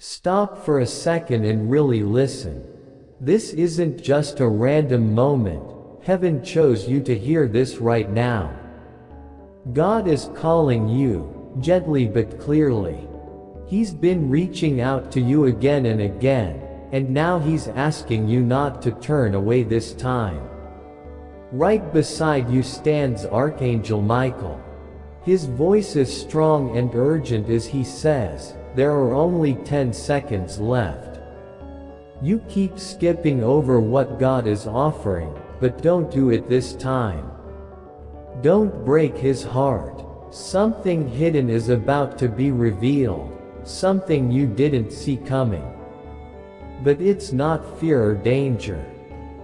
Stop for a second and really listen. This isn't just a random moment. Heaven chose you to hear this right now. God is calling you, gently but clearly. He's been reaching out to you again and again, and now he's asking you not to turn away this time. Right beside you stands Archangel Michael. His voice is strong and urgent as he says, "There are only 10 seconds left." You keep skipping over what God is offering, but don't do it this time. Don't break his heart. Something hidden is about to be revealed, something you didn't see coming. But it's not fear or danger.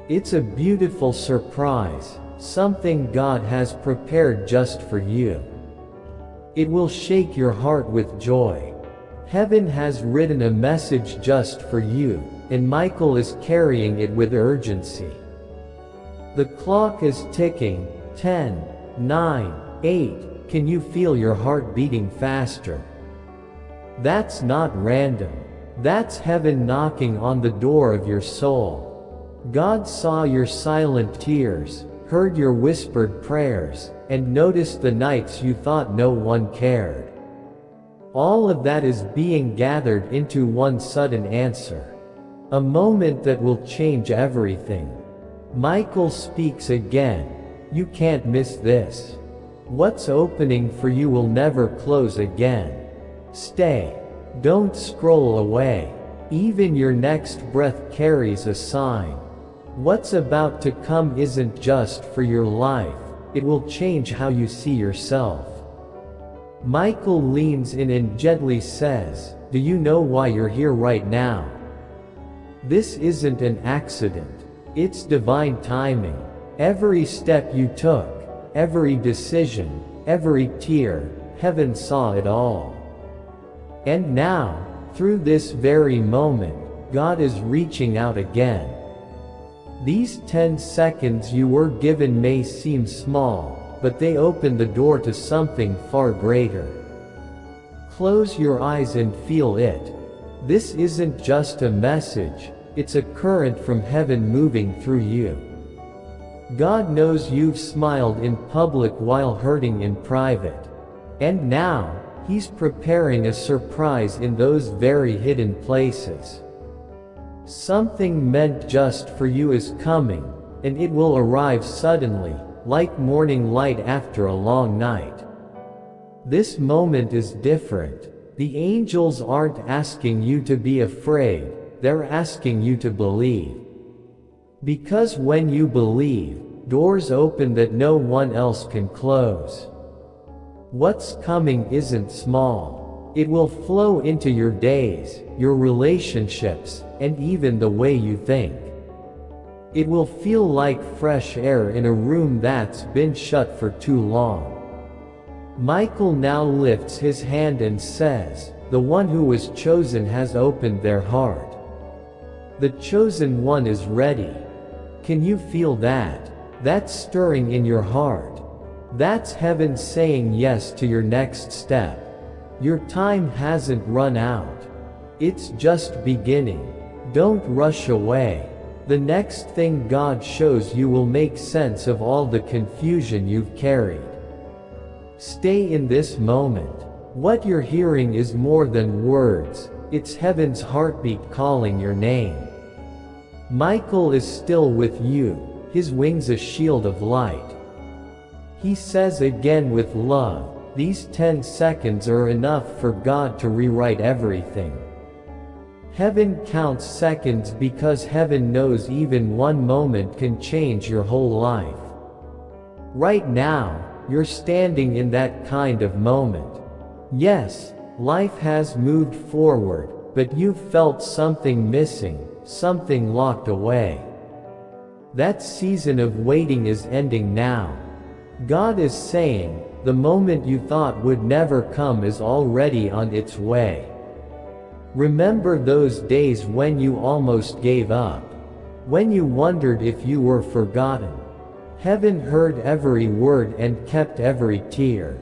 It's a beautiful surprise, something God has prepared just for you. It will shake your heart with joy. Heaven has written a message just for you, and Michael is carrying it with urgency. The clock is ticking, 10, 9, 8, can you feel your heart beating faster? That's not random. That's heaven knocking on the door of your soul. God saw your silent tears, heard your whispered prayers, and noticed the nights you thought no one cared. All of that is being gathered into one sudden answer. A moment that will change everything. Michael speaks again. You can't miss this. What's opening for you will never close again. Stay. Don't scroll away. Even your next breath carries a sign. What's about to come isn't just for your life, it will change how you see yourself. Michael leans in and gently says, "Do you know why you're here right now? This isn't an accident. It's divine timing. Every step you took, every decision, every tear, heaven saw it all. And now, through this very moment, God is reaching out again. These 10 seconds you were given may seem small, but they open the door to something far greater. Close your eyes and feel it. This isn't just a message, it's a current from heaven moving through you. God knows you've smiled in public while hurting in private. And now, he's preparing a surprise in those very hidden places. Something meant just for you is coming, and it will arrive suddenly, like morning light after a long night. This moment is different. The angels aren't asking you to be afraid, they're asking you to believe. Because when you believe, doors open that no one else can close. What's coming isn't small. It will flow into your days, your relationships, and even the way you think. It will feel like fresh air in a room that's been shut for too long. Michael now lifts his hand and says, "The one who was chosen has opened their heart. The chosen one is ready." Can you feel that? That stirring in your heart? That's heaven saying yes to your next step. Your time hasn't run out. It's just beginning. Don't rush away. The next thing God shows you will make sense of all the confusion you've carried. Stay in this moment. What you're hearing is more than words, it's heaven's heartbeat calling your name. Michael is still with you, his wings a shield of light. He says again with love, these 10 seconds are enough for God to rewrite everything. Heaven counts seconds because heaven knows even one moment can change your whole life. Right now, you're standing in that kind of moment. Yes, life has moved forward, but you've felt something missing, something locked away. That season of waiting is ending now. God is saying, the moment you thought would never come is already on its way. Remember those days when you almost gave up? When you wondered if you were forgotten? Heaven heard every word and kept every tear.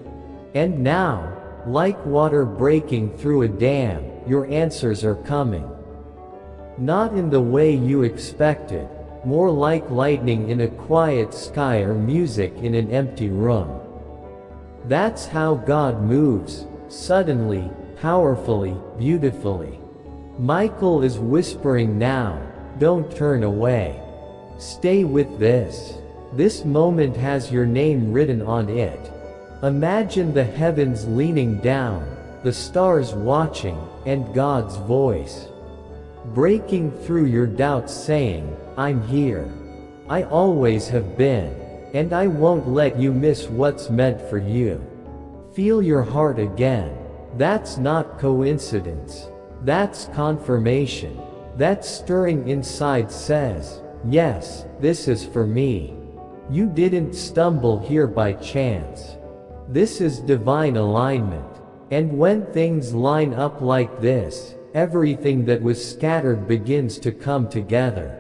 And now, like water breaking through a dam, your answers are coming. Not in the way you expected, more like lightning in a quiet sky or music in an empty room. That's how God moves, suddenly, powerfully, beautifully. Michael is whispering now, don't turn away. Stay with this. This moment has your name written on it. Imagine the heavens leaning down, the stars watching, and God's voice breaking through your doubts saying, I'm here. I always have been. And I won't let you miss what's meant for you. Feel your heart again. That's not coincidence. That's confirmation. That stirring inside says, yes, this is for me. You didn't stumble here by chance. This is divine alignment. And when things line up like this, everything that was scattered begins to come together.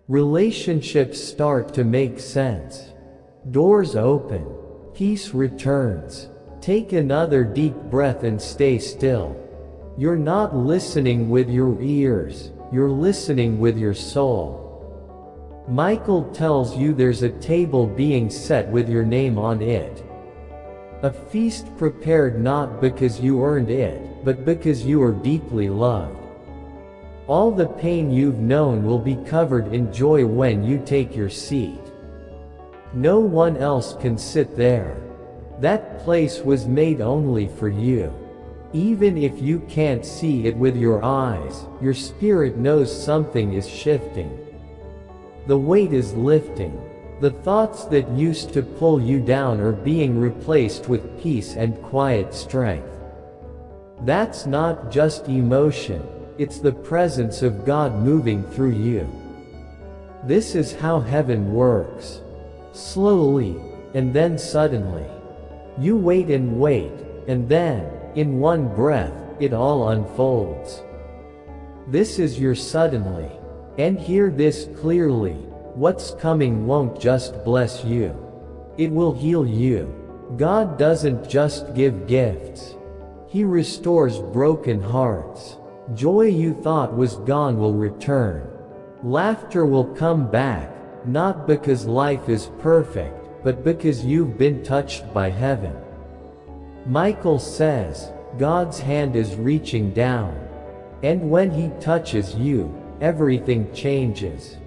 Relationships start to make sense. Doors open. Peace returns. Take another deep breath and stay still. You're not listening with your ears, you're listening with your soul. Michael tells you there's a table being set with your name on it. A feast prepared not because you earned it, but because you are deeply loved. All the pain you've known will be covered in joy when you take your seat. No one else can sit there. That place was made only for you. Even if you can't see it with your eyes, your spirit knows something is shifting. The weight is lifting. The thoughts that used to pull you down are being replaced with peace and quiet strength. That's not just emotion, it's the presence of God moving through you. This is how heaven works. Slowly, and then suddenly. You wait, and then, in one breath, it all unfolds. This is your suddenly. And hear this clearly. What's coming won't just bless you. It will heal you. God doesn't just give gifts. He restores broken hearts. Joy you thought was gone will return. Laughter will come back, not because life is perfect, but because you've been touched by heaven. Michael says, God's hand is reaching down. And when He touches you, everything changes.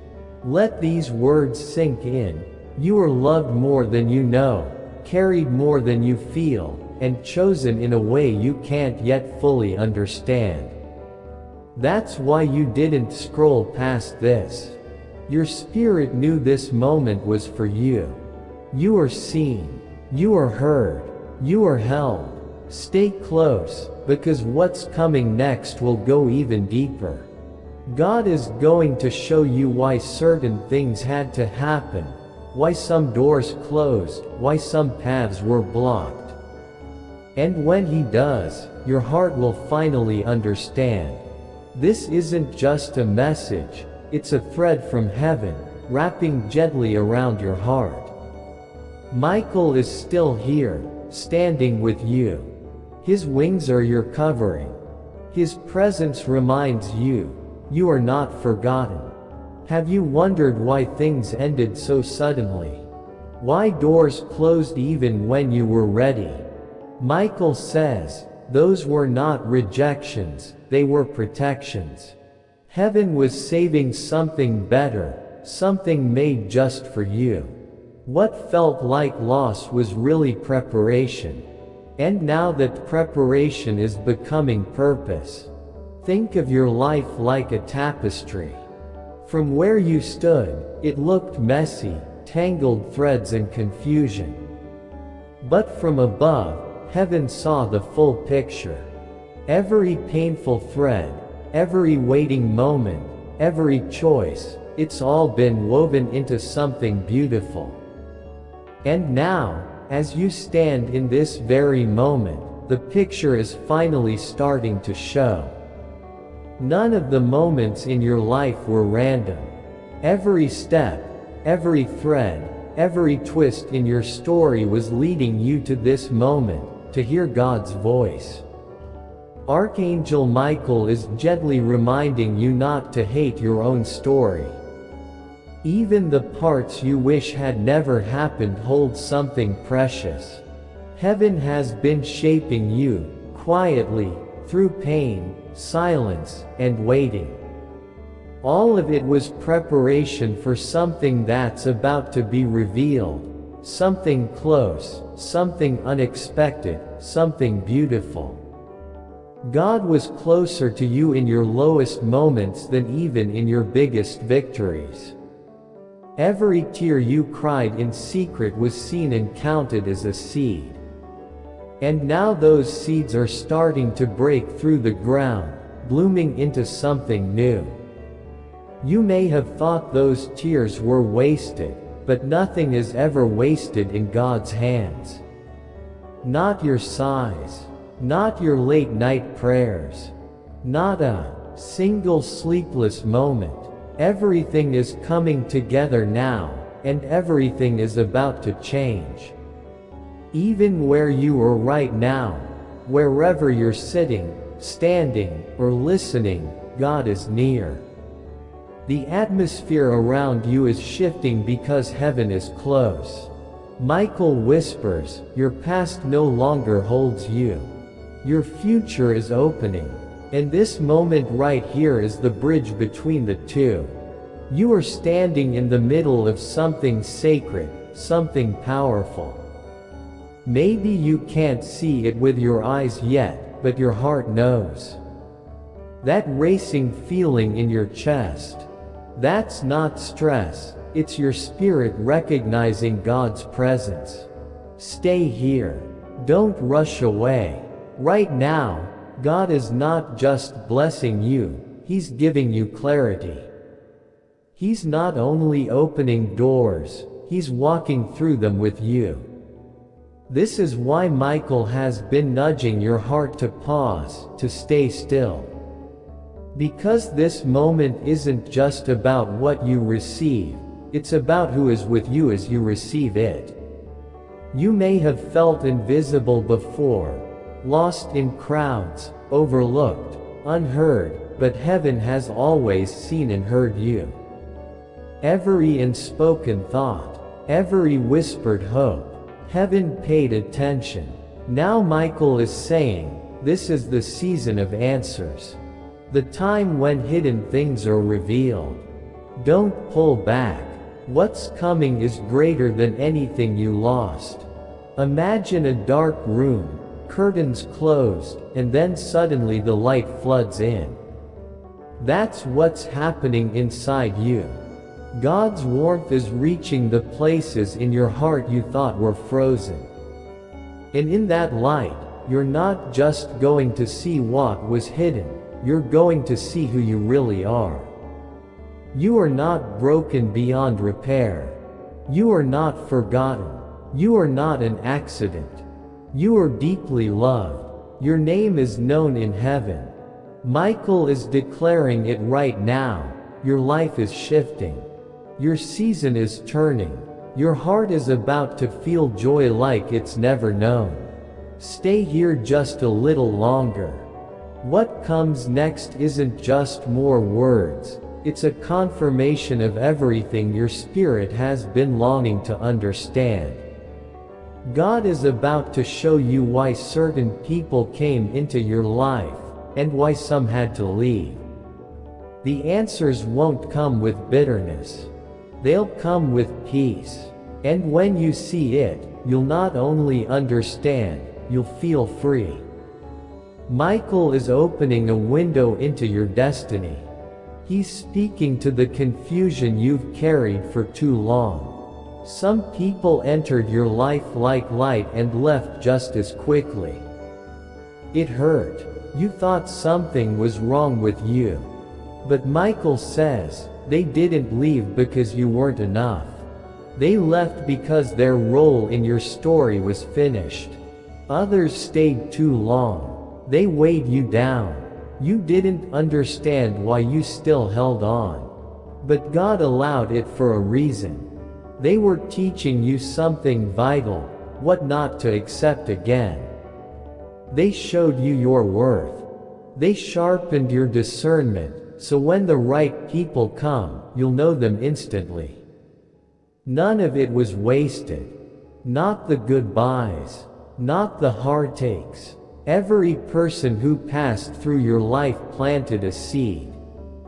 Let these words sink in. You are loved more than you know, carried more than you feel, and chosen in a way you can't yet fully understand. That's why you didn't scroll past this. Your spirit knew this moment was for you. You are seen. You are heard. You are held. Stay close, because what's coming next will go even deeper. God is going to show you why certain things had to happen, why some doors closed, why some paths were blocked. And when He does, your heart will finally understand. This isn't just a message, it's a thread from heaven, wrapping gently around your heart. Michael is still here, standing with you. His wings are your covering. His presence reminds you, you are not forgotten. Have you wondered why things ended so suddenly? Why doors closed even when you were ready? Michael says, those were not rejections, they were protections. Heaven was saving something better, something made just for you. What felt like loss was really preparation. And now that preparation is becoming purpose. Think of your life like a tapestry. From where you stood, it looked messy, tangled threads and confusion. But from above, heaven saw the full picture. Every painful thread, every waiting moment, every choice, it's all been woven into something beautiful. And now, as you stand in this very moment, the picture is finally starting to show. None of the moments in your life were random. Every step, every thread, every twist in your story was leading you to this moment, to hear God's voice. Archangel Michael is gently reminding you not to hate your own story. Even the parts you wish had never happened hold something precious. Heaven has been shaping you, quietly, through pain, silence, and waiting. All of it was preparation for something that's about to be revealed. Something close, something unexpected, something beautiful. God was closer to you in your lowest moments than even in your biggest victories. Every tear you cried in secret was seen and counted as a seed. And now those seeds are starting to break through the ground, blooming into something new. You may have thought those tears were wasted, but nothing is ever wasted in God's hands. Not your sighs, not your late night prayers, not a single sleepless moment. Everything is coming together now, and everything is about to change. Even where you are right now, wherever you're sitting, standing, or listening, God is near. The atmosphere around you is shifting because heaven is close. Michael whispers, your past no longer holds you. Your future is opening. And this moment right here is the bridge between the two. You are standing in the middle of something sacred, something powerful. Maybe you can't see it with your eyes yet, but your heart knows. That racing feeling in your chest, that's not stress, it's your spirit recognizing God's presence. Stay here. Don't rush away. Right now, God is not just blessing you, He's giving you clarity. He's not only opening doors, He's walking through them with you. This is why Michael has been nudging your heart to pause, to stay still. Because this moment isn't just about what you receive, it's about who is with you as you receive it. You may have felt invisible before, lost in crowds, overlooked, unheard, but heaven has always seen and heard you. Every unspoken thought, every whispered hope, heaven paid attention. Now Michael is saying, this is the season of answers. The time when hidden things are revealed. Don't pull back. What's coming is greater than anything you lost. Imagine a dark room, curtains closed, and then suddenly the light floods in. That's what's happening inside you. God's warmth is reaching the places in your heart you thought were frozen. And in that light, you're not just going to see what was hidden, you're going to see who you really are. You are not broken beyond repair. You are not forgotten. You are not an accident. You are deeply loved. Your name is known in heaven. Michael is declaring it right now. Your life is shifting. Your season is turning. Your heart is about to feel joy like it's never known. Stay here just a little longer. What comes next isn't just more words, it's a confirmation of everything your spirit has been longing to understand. God is about to show you why certain people came into your life, and why some had to leave. The answers won't come with bitterness. They'll come with peace. And when you see it, you'll not only understand, you'll feel free. Michael is opening a window into your destiny. He's speaking to the confusion you've carried for too long. Some people entered your life like light and left just as quickly. It hurt. You thought something was wrong with you. But Michael says, they didn't leave because you weren't enough. They left because their role in your story was finished. Others stayed too long. They weighed you down. You didn't understand why you still held on. But God allowed it for a reason. They were teaching you something vital, what not to accept again. They showed you your worth. They sharpened your discernment, so when the right people come, you'll know them instantly. None of it was wasted. Not the goodbyes. Not the heartaches. Every person who passed through your life planted a seed.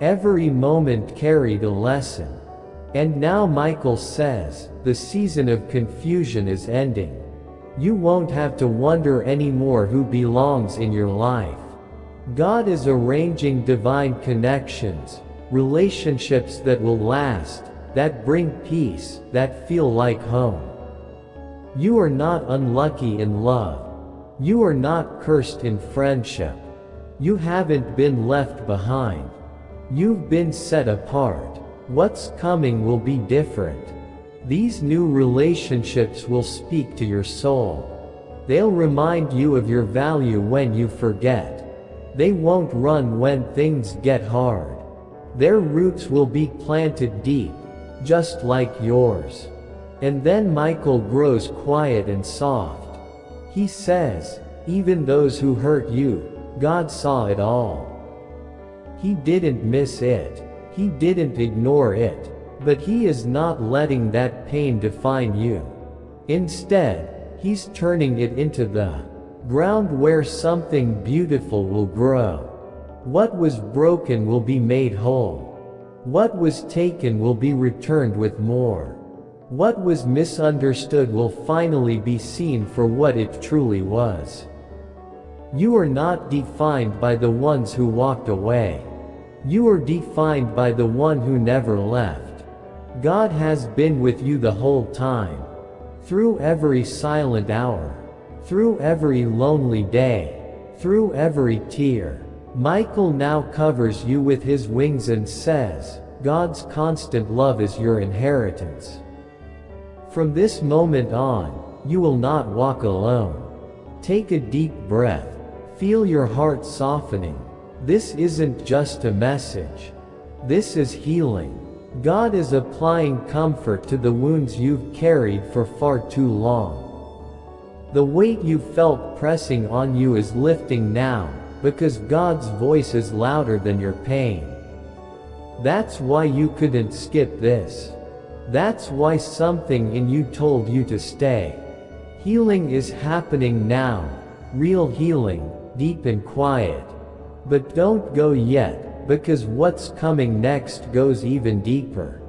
Every moment carried a lesson. And now Michael says, the season of confusion is ending. You won't have to wonder anymore who belongs in your life. God is arranging divine connections, relationships that will last, that bring peace, that feel like home. You are not unlucky in love. You are not cursed in friendship. You haven't been left behind. You've been set apart. What's coming will be different. These new relationships will speak to your soul. They'll remind you of your value when you forget. They won't run when things get hard. Their roots will be planted deep, just like yours. And then Michael grows quiet and soft. He says, even those who hurt you, God saw it all. He didn't miss it. He didn't ignore it. But He is not letting that pain define you. Instead, He's turning it into the ground where something beautiful will grow. What was broken will be made whole. What was taken will be returned with more. What was misunderstood will finally be seen for what it truly was. You are not defined by the ones who walked away. You are defined by the one who never left. God has been with you the whole time. Through every silent hour. Through every lonely day. Through every tear. Michael now covers you with His wings and says, God's constant love is your inheritance. From this moment on, you will not walk alone. Take a deep breath. Feel your heart softening. This isn't just a message. This is healing. God is applying comfort to the wounds you've carried for far too long. The weight you felt pressing on you is lifting now, because God's voice is louder than your pain. That's why you couldn't skip this. That's why something in you told you to stay. Healing is happening now. Real healing, deep and quiet. But don't go yet, because what's coming next goes even deeper.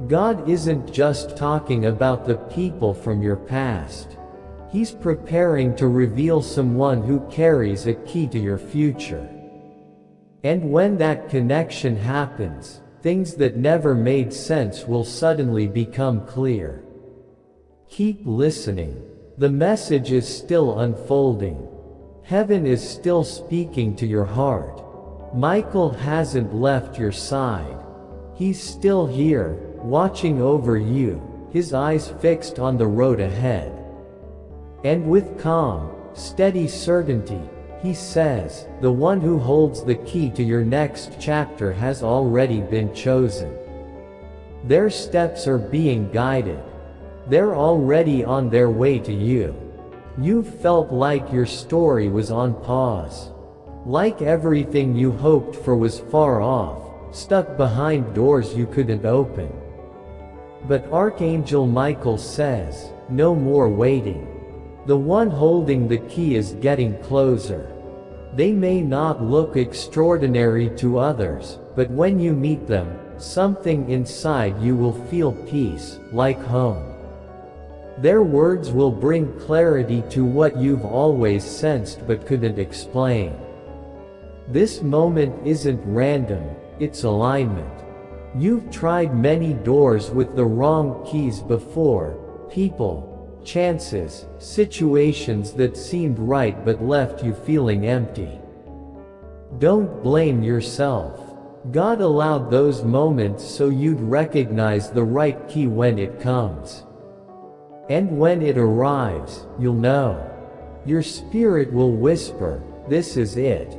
God isn't just talking about the people from your past. He's preparing to reveal someone who carries a key to your future. And when that connection happens, things that never made sense will suddenly become clear. Keep listening. The message is still unfolding. Heaven is still speaking to your heart. Michael hasn't left your side. He's still here, watching over you, His eyes fixed on the road ahead. And with calm, steady certainty, He says, the one who holds the key to your next chapter has already been chosen. Their steps are being guided. They're already on their way to you. You've felt like your story was on pause. Like everything you hoped for was far off, stuck behind doors you couldn't open. But Archangel Michael says, no more waiting. The one holding the key is getting closer. They may not look extraordinary to others, but when you meet them, something inside you will feel peace, like home. Their words will bring clarity to what you've always sensed but couldn't explain. This moment isn't random, it's alignment. You've tried many doors with the wrong keys before, people, chances, situations that seemed right but left you feeling empty. Don't blame yourself. God allowed those moments so you'd recognize the right key when it comes. And when it arrives, you'll know. Your spirit will whisper, this is it.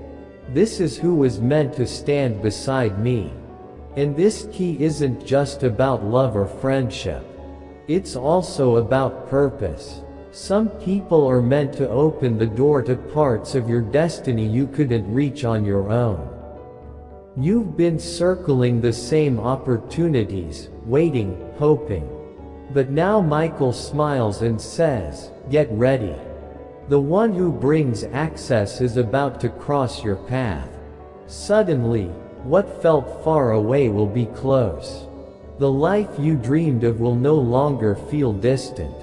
This is who was meant to stand beside me. And this key isn't just about love or friendship. It's also about purpose. Some people are meant to open the door to parts of your destiny you couldn't reach on your own. You've been circling the same opportunities, waiting, hoping. But now Michael smiles and says, "Get ready. The one who brings access is about to cross your path. Suddenly, what felt far away will be close. The life you dreamed of will no longer feel distant.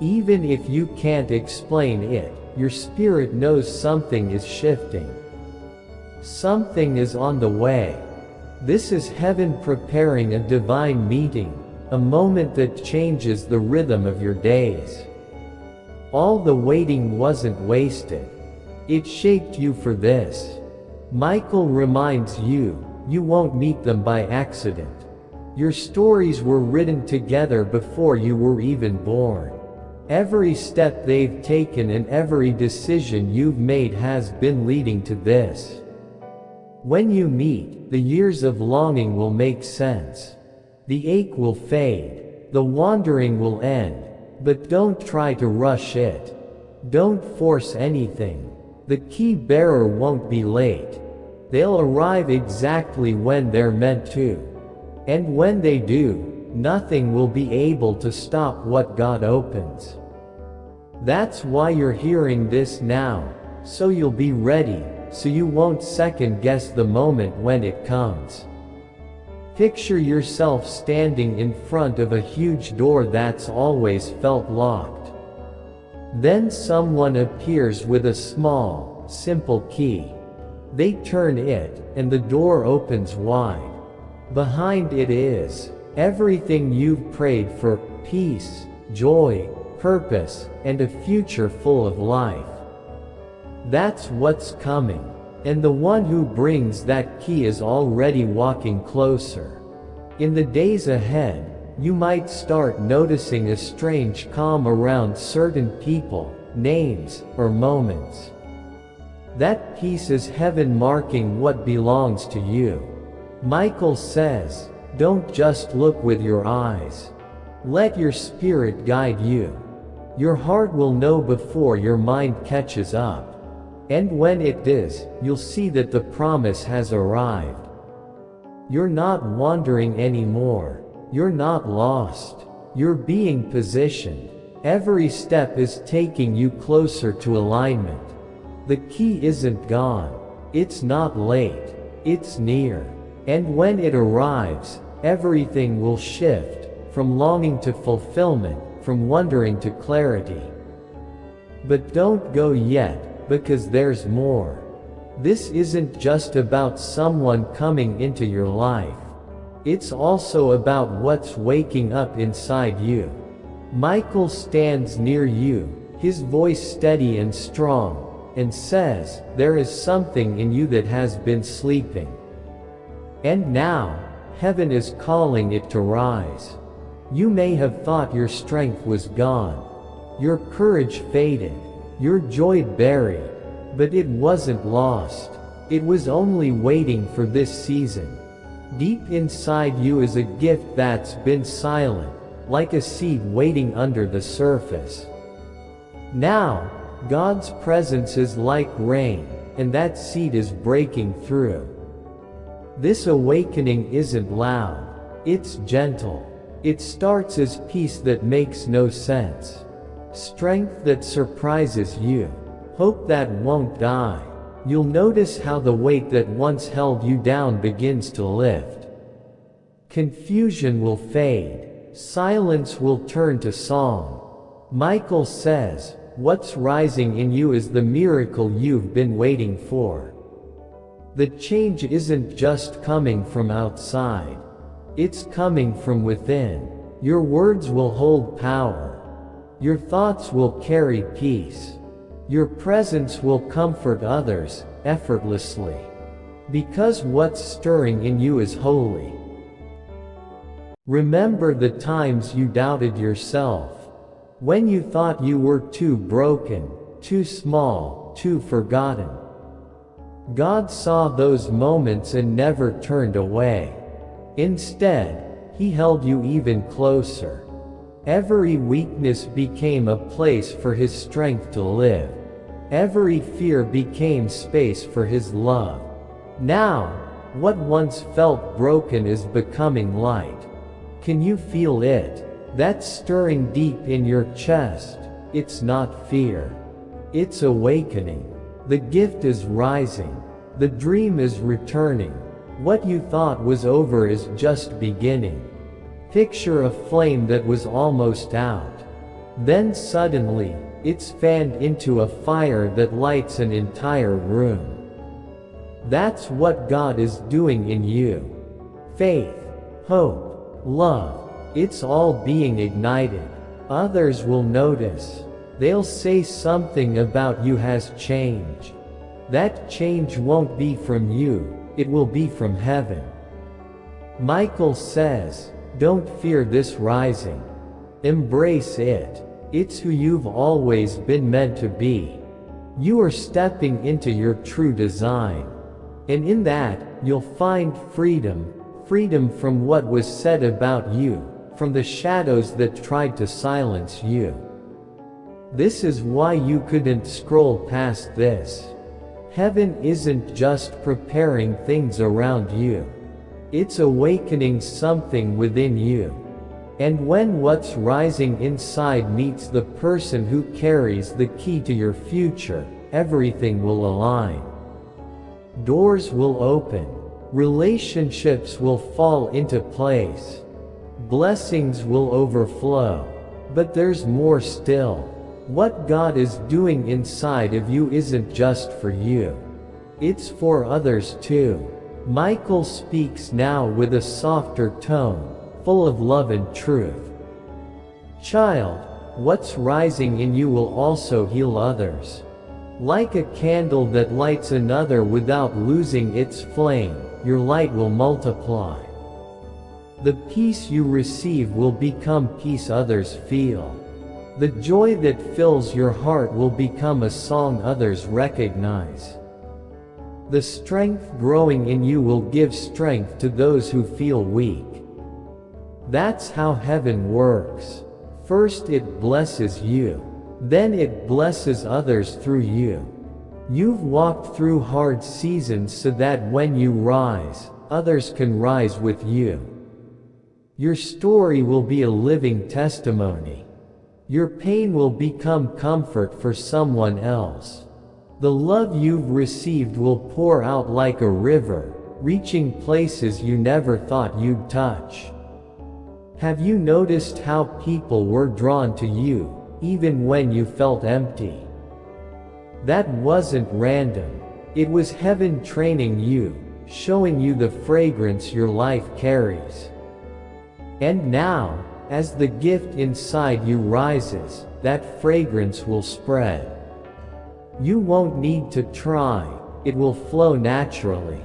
Even if you can't explain it, your spirit knows something is shifting. Something is on the way. This is heaven preparing a divine meeting, a moment that changes the rhythm of your days. All the waiting wasn't wasted. It shaped you for this." Michael reminds you, you won't meet them by accident. Your stories were written together before you were even born. Every step they've taken and every decision you've made has been leading to this. When you meet, the years of longing will make sense. The ache will fade, the wandering will end, but don't try to rush it. Don't force anything. The key bearer won't be late. They'll arrive exactly when they're meant to. And when they do, nothing will be able to stop what God opens. That's why you're hearing this now, so you'll be ready, so you won't second guess the moment when it comes. Picture yourself standing in front of a huge door that's always felt locked. Then someone appears with a small, simple key. They turn it, and the door opens wide. Behind it is everything you've prayed for: peace, joy, purpose, and a future full of life. That's what's coming, and the one who brings that key is already walking closer. In the days ahead, you might start noticing a strange calm around certain people, names, or moments. That peace is heaven marking what belongs to you. Michael says, don't just look with your eyes. Let your spirit guide you. Your heart will know before your mind catches up. And when it does, you'll see that the promise has arrived. You're not wandering anymore. You're not lost. You're being positioned. Every step is taking you closer to alignment. The key isn't gone. It's not late. It's near. And when it arrives, everything will shift, from longing to fulfillment, from wondering to clarity. But don't go yet, because there's more. This isn't just about someone coming into your life. It's also about what's waking up inside you. Michael stands near you, his voice steady and strong, and says, there is something in you that has been sleeping. And now, heaven is calling it to rise. You may have thought your strength was gone, your courage faded, your joy buried, but it wasn't lost. It was only waiting for this season. Deep inside you is a gift that's been silent, like a seed waiting under the surface. Now, God's presence is like rain, and that seed is breaking through. This awakening isn't loud, it's gentle. It starts as peace that makes no sense, strength that surprises you, hope that won't die. You'll notice how the weight that once held you down begins to lift. Confusion will fade, silence will turn to song. Michael says, what's rising in you is the miracle you've been waiting for. The change isn't just coming from outside. It's coming from within. Your words will hold power. Your thoughts will carry peace. Your presence will comfort others, effortlessly. Because what's stirring in you is holy. Remember the times you doubted yourself. When you thought you were too broken, too small, too forgotten. God saw those moments and never turned away. Instead, He held you even closer. Every weakness became a place for his strength to live. Every fear became space for his love. Now, what once felt broken is becoming light. Can you feel it? That stirring deep in your chest. It's not fear. It's awakening. The gift is rising. The dream is returning. What you thought was over is just beginning. Picture a flame that was almost out. Then suddenly, it's fanned into a fire that lights an entire room. That's what God is doing in you. Faith, hope, love, it's all being ignited. Others will notice. They'll say something about you has changed. That change won't be from you, it will be from heaven. Michael says, don't fear this rising. Embrace it. It's who you've always been meant to be. You are stepping into your true design. And in that, you'll find freedom. Freedom from what was said about you, from the shadows that tried to silence you. This is why you couldn't scroll past this. Heaven isn't just preparing things around you. It's awakening something within you. And when what's rising inside meets the person who carries the key to your future, everything will align. Doors will open. Relationships will fall into place. Blessings will overflow. But there's more still. What God is doing inside of you isn't just for you. It's for others too. Michael speaks now with a softer tone, full of love and truth. Child, what's rising in you will also heal others. Like a candle that lights another without losing its flame, your light will multiply. The peace you receive will become peace others feel. The joy that fills your heart will become a song others recognize. The strength growing in you will give strength to those who feel weak. That's how heaven works. First it blesses you. Then it blesses others through you. You've walked through hard seasons so that when you rise, others can rise with you. Your story will be a living testimony. Your pain will become comfort for someone else. The love you've received will pour out like a river, reaching places you never thought you'd touch. Have you noticed how people were drawn to you, even when you felt empty? That wasn't random. It was heaven training you, showing you the fragrance your life carries. And now, as the gift inside you rises, that fragrance will spread. You won't need to try, it will flow naturally.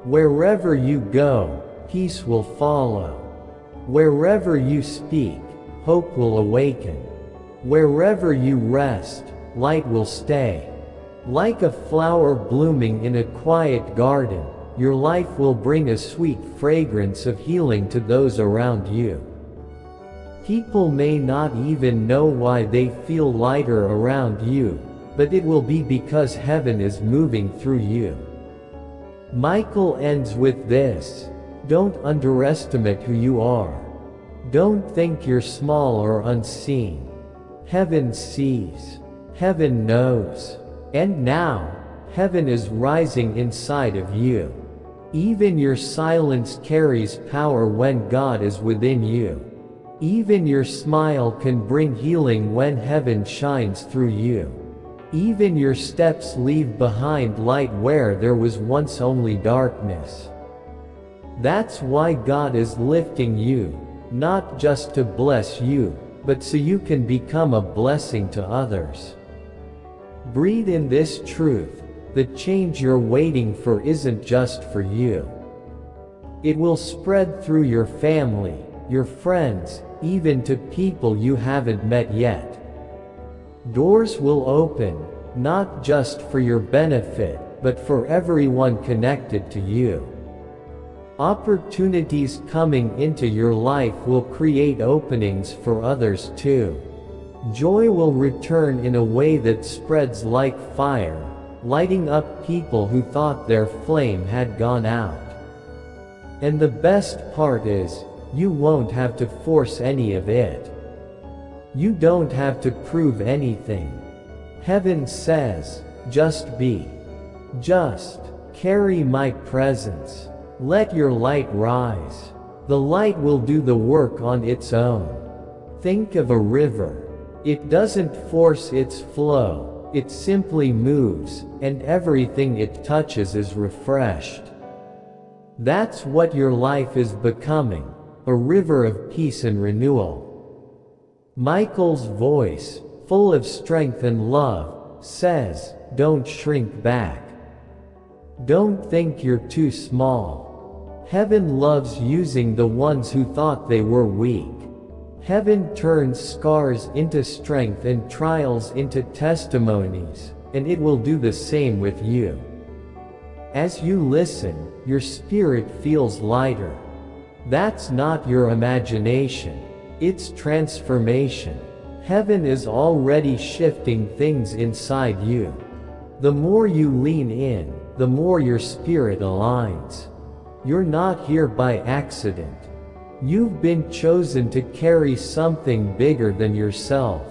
Wherever you go, peace will follow. Wherever you speak, hope will awaken. Wherever you rest, light will stay. Like a flower blooming in a quiet garden, your life will bring a sweet fragrance of healing to those around you. People may not even know why they feel lighter around you, but it will be because heaven is moving through you. Michael ends with this: don't underestimate who you are. Don't think you're small or unseen. Heaven sees. Heaven knows. And now, heaven is rising inside of you. Even your silence carries power when God is within you. Even your smile can bring healing when heaven shines through you. Even your steps leave behind light where there was once only darkness. That's why God is lifting you, not just to bless you, but so you can become a blessing to others. Breathe in this truth: the change you're waiting for isn't just for you. It will spread through your family, your friends, even to people you haven't met yet. Doors will open, not just for your benefit, but for everyone connected to you. Opportunities coming into your life will create openings for others too. Joy will return in a way that spreads like fire, lighting up people who thought their flame had gone out. And the best part is, you won't have to force any of it. You don't have to prove anything. Heaven says, just be. Just carry my presence. Let your light rise. The light will do the work on its own. Think of a river. It doesn't force its flow, it simply moves, and everything it touches is refreshed. That's what your life is becoming, a river of peace and renewal. Michael's voice, full of strength and love, says, don't shrink back. Don't think you're too small. Heaven loves using the ones who thought they were weak. Heaven turns scars into strength and trials into testimonies, and it will do the same with you. As you listen, your spirit feels lighter. That's not your imagination. It's transformation. Heaven is already shifting things inside you. The more you lean in, the more your spirit aligns. You're not here by accident. You've been chosen to carry something bigger than yourself.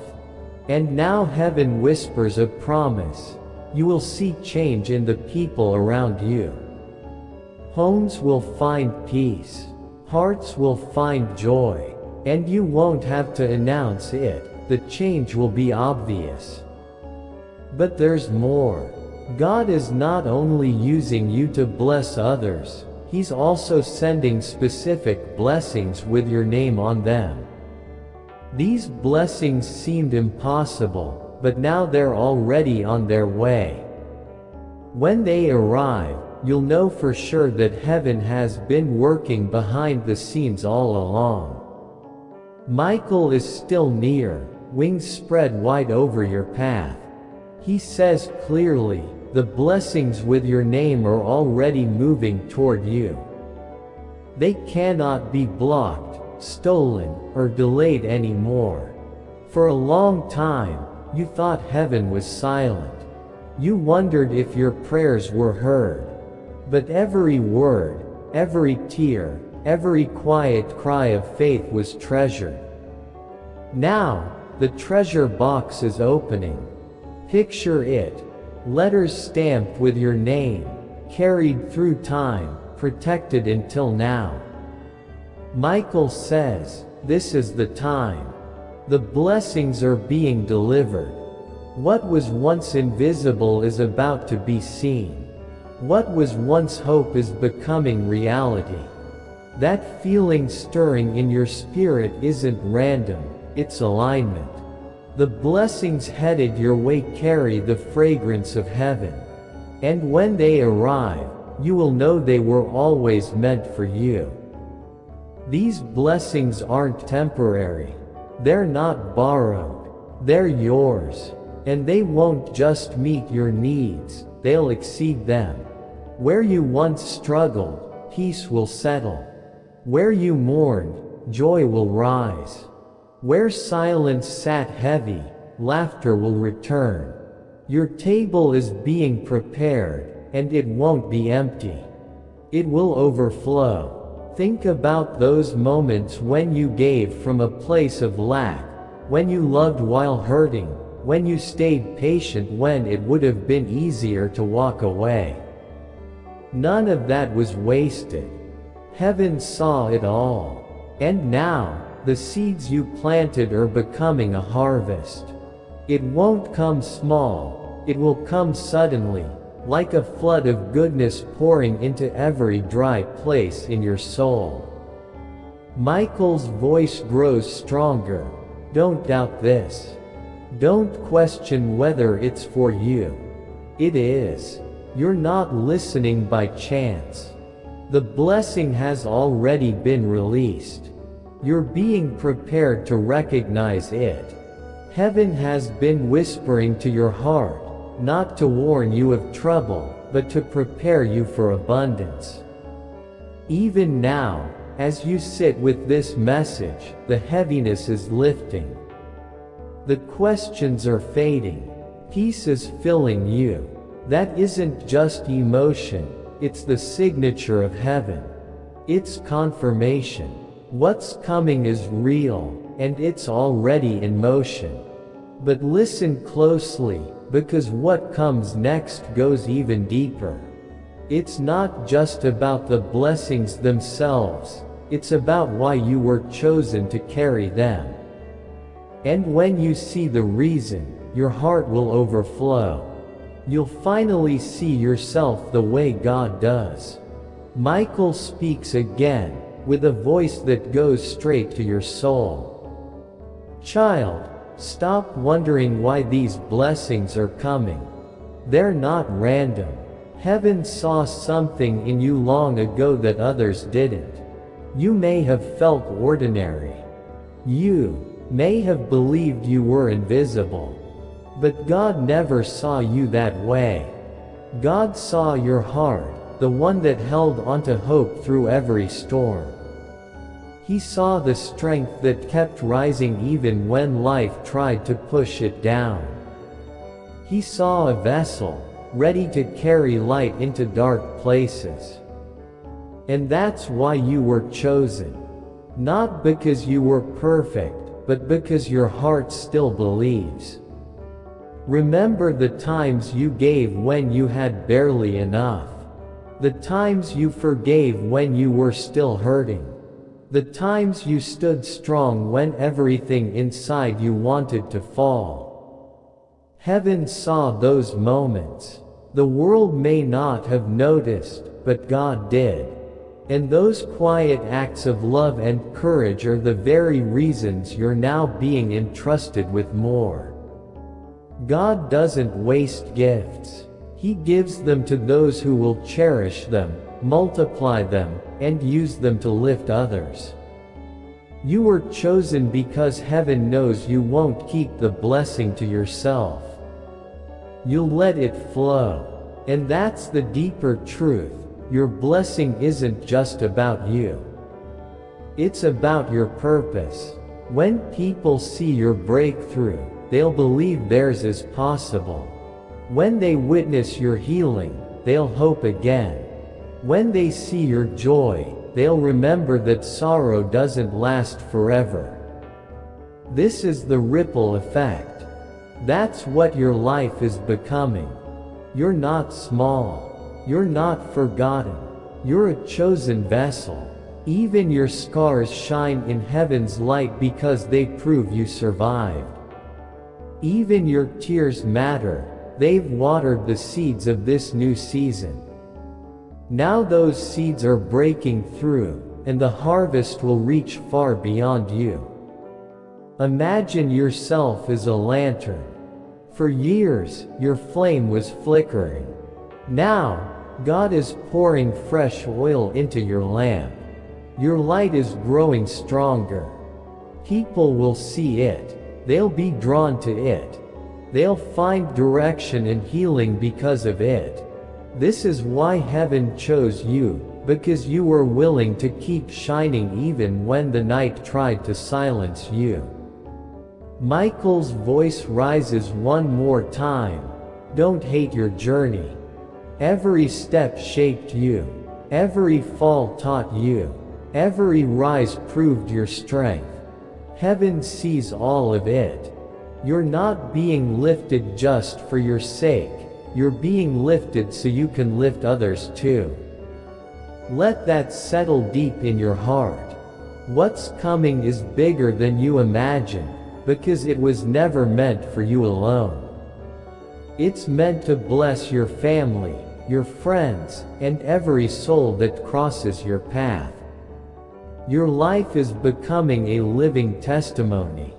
And now heaven whispers a promise. You will see change in the people around you. Homes will find peace. Hearts will find joy. And you won't have to announce it. The change will be obvious. But there's more. God is not only using you to bless others, He's also sending specific blessings with your name on them. These blessings seemed impossible, but now they're already on their way. When they arrive, you'll know for sure that heaven has been working behind the scenes all along. Michael is still near, wings spread wide over your path. He says clearly, the blessings with your name are already moving toward you. They cannot be blocked, stolen, or delayed anymore. For a long time, you thought heaven was silent. You wondered if your prayers were heard. But every word, every tear, every quiet cry of faith was treasured. Now, the treasure box is opening. Picture it. Letters stamped with your name, carried through time, protected until now. Michael says, this is the time. The blessings are being delivered. What was once invisible is about to be seen. What was once hope is becoming reality. That feeling stirring in your spirit isn't random, it's alignment. The blessings headed your way carry the fragrance of heaven. And when they arrive, you will know they were always meant for you. These blessings aren't temporary. They're not borrowed. They're yours. And they won't just meet your needs, they'll exceed them. Where you once struggled, peace will settle. Where you mourned, joy will rise. Where silence sat heavy, laughter will return. Your table is being prepared, and it won't be empty. It will overflow. Think about those moments when you gave from a place of lack, when you loved while hurting, when you stayed patient when it would have been easier to walk away. None of that was wasted. Heaven saw it all. And now, the seeds you planted are becoming a harvest. It won't come small, it will come suddenly, like a flood of goodness pouring into every dry place in your soul. Michael's voice grows stronger. Don't doubt this. Don't question whether it's for you. It is. You're not listening by chance. The blessing has already been released. You're being prepared to recognize it. Heaven has been whispering to your heart, not to warn you of trouble, but to prepare you for abundance. Even now, as you sit with this message, the heaviness is lifting. The questions are fading. Peace is filling you. That isn't just emotion, it's the signature of heaven. It's confirmation. What's coming is real, and it's already in motion. But listen closely, because what comes next goes even deeper. It's not just about the blessings themselves, it's about why you were chosen to carry them. And when you see the reason, your heart will overflow. You'll finally see yourself the way God does. Michael speaks again, with a voice that goes straight to your soul. Child, stop wondering why these blessings are coming. They're not random. Heaven saw something in you long ago that others didn't. You may have felt ordinary. You may have believed you were invisible. But God never saw you that way. God saw your heart, the one that held onto hope through every storm. He saw the strength that kept rising even when life tried to push it down. He saw a vessel, ready to carry light into dark places. And that's why you were chosen. Not because you were perfect, but because your heart still believes. Remember the times you gave when you had barely enough. The times you forgave when you were still hurting. The times you stood strong when everything inside you wanted to fall. Heaven saw those moments. The world may not have noticed, but God did. And those quiet acts of love and courage are the very reasons you're now being entrusted with more. God doesn't waste gifts. He gives them to those who will cherish them, multiply them, and use them to lift others. You were chosen because heaven knows you won't keep the blessing to yourself. You'll let it flow. And that's the deeper truth. Your blessing isn't just about you. It's about your purpose. When people see your breakthrough, they'll believe theirs is possible. When they witness your healing, they'll hope again. When they see your joy, they'll remember that sorrow doesn't last forever. This is the ripple effect. That's what your life is becoming. You're not small. You're not forgotten. You're a chosen vessel. Even your scars shine in heaven's light because they prove you survived. Even your tears matter. They've watered the seeds of this new season. Now those seeds are breaking through, and the harvest will reach far beyond you. Imagine yourself as a lantern. For years, your flame was flickering. Now, God is pouring fresh oil into your lamp. Your light is growing stronger. People will see it. They'll be drawn to it. They'll find direction and healing because of it. This is why heaven chose you, because you were willing to keep shining even when the night tried to silence you. Michael's voice rises one more time. Don't hate your journey. Every step shaped you. Every fall taught you. Every rise proved your strength. Heaven sees all of it. You're not being lifted just for your sake. You're being lifted so you can lift others too. Let that settle deep in your heart. What's coming is bigger than you imagined, because it was never meant for you alone. It's meant to bless your family, your friends, and every soul that crosses your path. Your life is becoming a living testimony.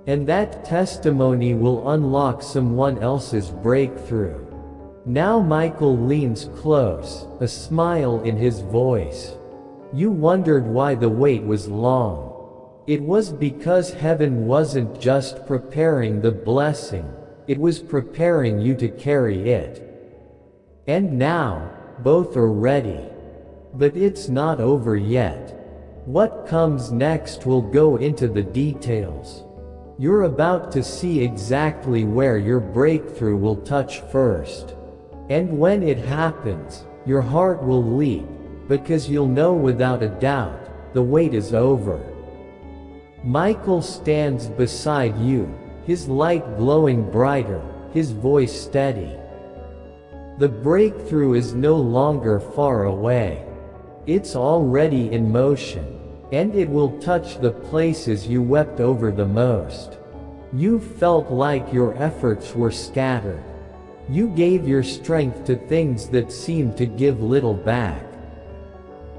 And that testimony will unlock someone else's breakthrough. Now Michael leans close, a smile in his voice. You wondered why the wait was long. It was because heaven wasn't just preparing the blessing, it was preparing you to carry it. And now, both are ready. But it's not over yet. What comes next will go into the details. You're about to see exactly where your breakthrough will touch first. And when it happens, your heart will leap, because you'll know without a doubt, the wait is over. Michael stands beside you, his light glowing brighter, his voice steady. The breakthrough is no longer far away. It's already in motion, and it will touch the places you wept over the most. You felt like your efforts were scattered. You gave your strength to things that seemed to give little back.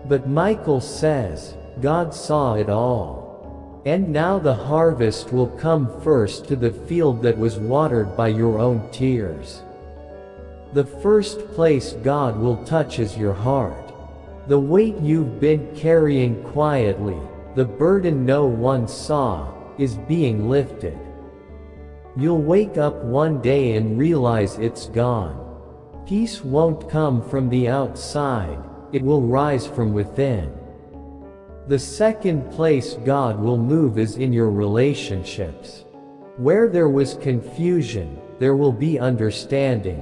But Michael says, God saw it all. And now the harvest will come first to the field that was watered by your own tears. The first place God will touch is your heart. The weight you've been carrying quietly, the burden no one saw, is being lifted. You'll wake up one day and realize it's gone. Peace won't come from the outside, it will rise from within. The second place God will move is in your relationships. Where there was confusion, there will be understanding.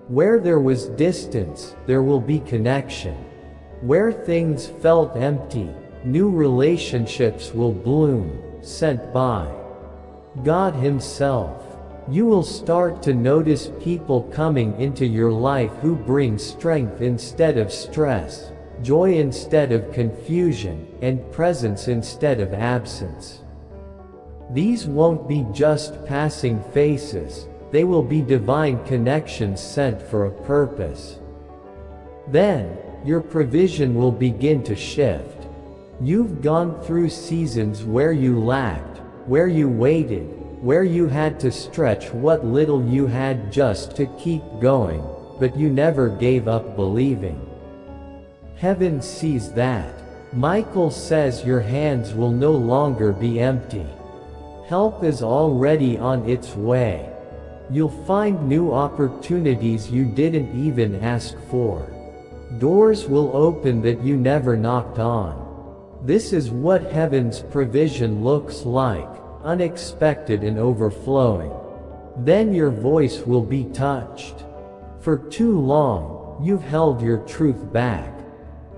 Where there was distance, there will be connection. Where things felt empty, new relationships will bloom, sent by God Himself. You will start to notice people coming into your life who bring strength instead of stress, joy instead of confusion, and presence instead of absence. These won't be just passing faces, they will be divine connections sent for a purpose. Then, your provision will begin to shift. You've gone through seasons where you lacked, where you waited, where you had to stretch what little you had just to keep going, but you never gave up believing. Heaven sees that. Michael says your hands will no longer be empty. Help is already on its way. You'll find new opportunities you didn't even ask for. Doors will open that you never knocked on. This is what heaven's provision looks like, unexpected and overflowing. Then your voice will be touched. For too long, you've held your truth back.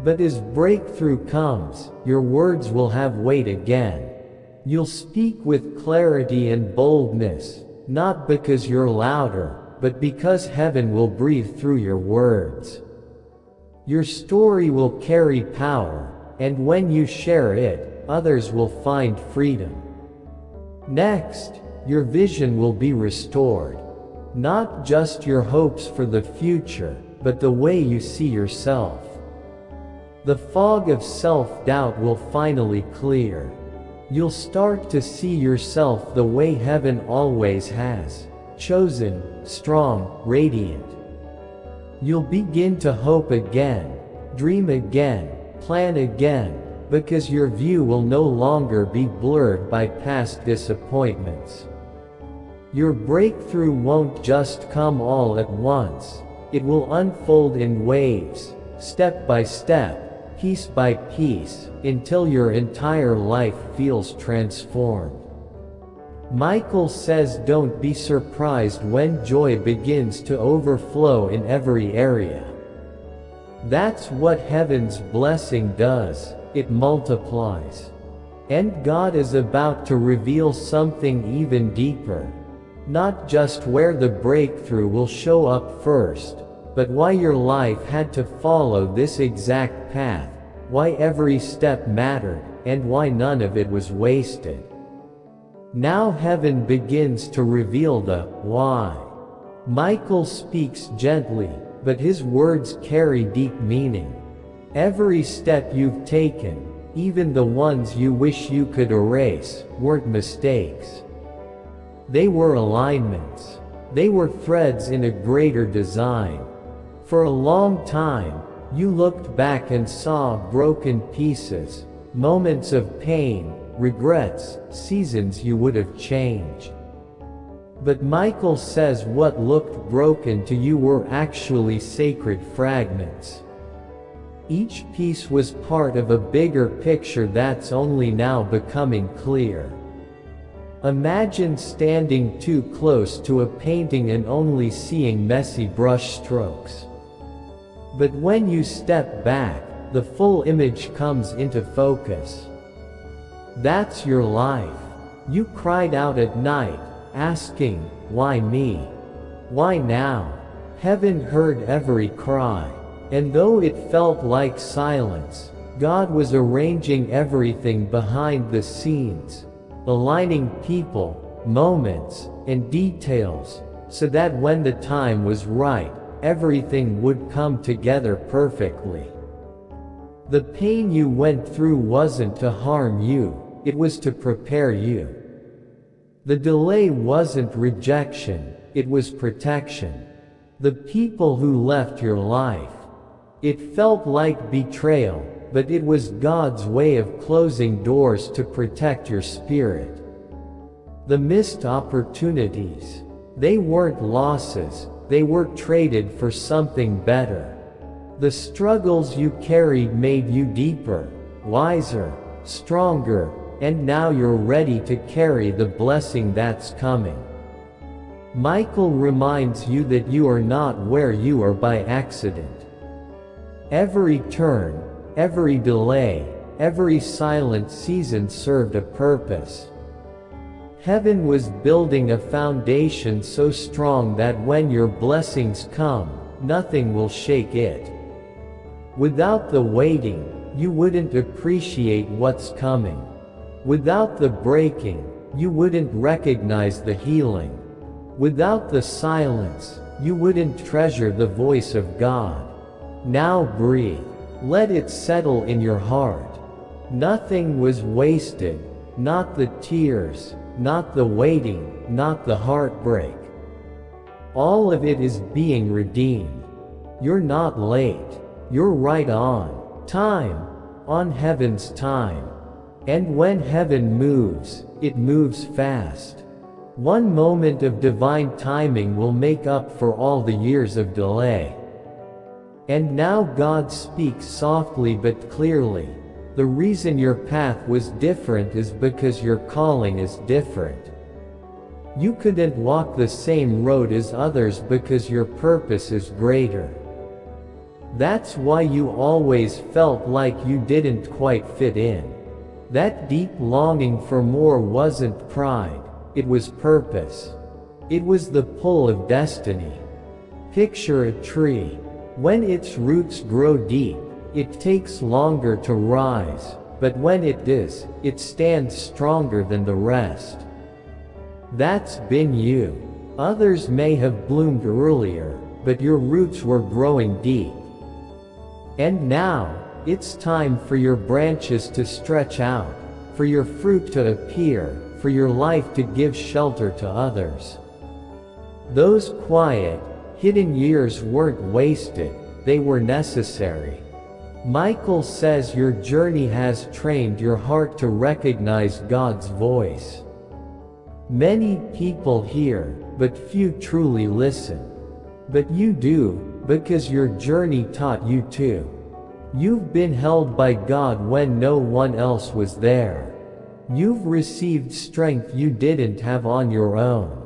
But as breakthrough comes, your words will have weight again. You'll speak with clarity and boldness, not because you're louder, but because heaven will breathe through your words. Your story will carry power, and when you share it, others will find freedom. Next, your vision will be restored. Not just your hopes for the future, but the way you see yourself. The fog of self-doubt will finally clear. You'll start to see yourself the way heaven always has, chosen, strong, radiant. You'll begin to hope again, dream again, plan again, because your view will no longer be blurred by past disappointments. Your breakthrough won't just come all at once, it will unfold in waves, step by step, piece by piece, until your entire life feels transformed. Michael says don't be surprised when joy begins to overflow in every area. That's what heaven's blessing does, it multiplies. And God is about to reveal something even deeper. Not just where the breakthrough will show up first, but why your life had to follow this exact path, why every step mattered, and why none of it was wasted. Now heaven begins to reveal the why. Michael speaks gently, but his words carry deep meaning. Every step you've taken, even the ones you wish you could erase, weren't mistakes. They were alignments. They were threads in a greater design. For a long time, you looked back and saw broken pieces, moments of pain, regrets, seasons you would have changed. But Michael says what looked broken to you were actually sacred fragments. Each piece was part of a bigger picture that's only now becoming clear. Imagine standing too close to a painting and only seeing messy brush strokes. But when you step back, the full image comes into focus. That's your life. You cried out at night, asking, "Why me? Why now?" Heaven heard every cry. And though it felt like silence, God was arranging everything behind the scenes, aligning people, moments, and details, so that when the time was right, everything would come together perfectly. The pain you went through wasn't to harm you, it was to prepare you. The delay wasn't rejection, it was protection. The people who left your life, it felt like betrayal, but it was God's way of closing doors to protect your spirit. The missed opportunities, they weren't losses, they were traded for something better. The struggles you carried made you deeper, wiser, stronger, and now you're ready to carry the blessing that's coming. Michael reminds you that you are not where you are by accident. Every turn, every delay, every silent season served a purpose. Heaven was building a foundation so strong that when your blessings come, nothing will shake it. Without the waiting, you wouldn't appreciate what's coming. Without the breaking, you wouldn't recognize the healing. Without the silence, you wouldn't treasure the voice of God. Now breathe. Let it settle in your heart. Nothing was wasted, not the tears, not the waiting, not the heartbreak. All of it is being redeemed. You're not late. You're right on time, on Heaven's time. And when Heaven moves, it moves fast. One moment of divine timing will make up for all the years of delay. And now God speaks softly but clearly. The reason your path was different is because your calling is different. You couldn't walk the same road as others because your purpose is greater. That's why you always felt like you didn't quite fit in. That deep longing for more wasn't pride, it was purpose. It was the pull of destiny. Picture a tree. When its roots grow deep, it takes longer to rise, but when it does, it stands stronger than the rest. That's been you. Others may have bloomed earlier, but your roots were growing deep. And now, it's time for your branches to stretch out, for your fruit to appear, for your life to give shelter to others. Those quiet, hidden years weren't wasted, they were necessary. Michael says your journey has trained your heart to recognize God's voice. Many people hear, but few truly listen. But you do, because your journey taught you to. You've been held by God when no one else was there. You've received strength you didn't have on your own.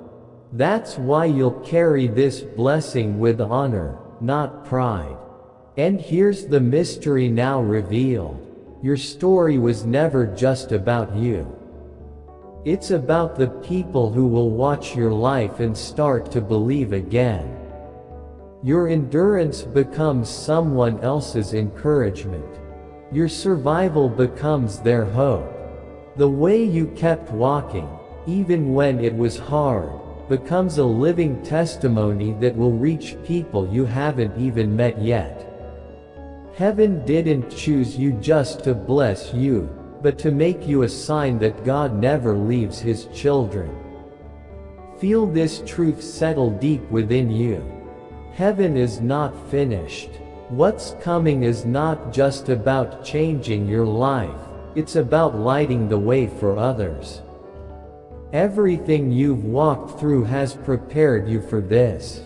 That's why you'll carry this blessing with honor, not pride. And here's the mystery now revealed. Your story was never just about you. It's about the people who will watch your life and start to believe again. Your endurance becomes someone else's encouragement. Your survival becomes their hope. The way you kept walking, even when it was hard, becomes a living testimony that will reach people you haven't even met yet. Heaven didn't choose you just to bless you, but to make you a sign that God never leaves His children. Feel this truth settle deep within you. Heaven is not finished. What's coming is not just about changing your life, it's about lighting the way for others. Everything you've walked through has prepared you for this.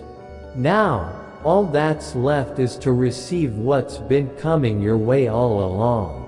Now, all that's left is to receive what's been coming your way all along.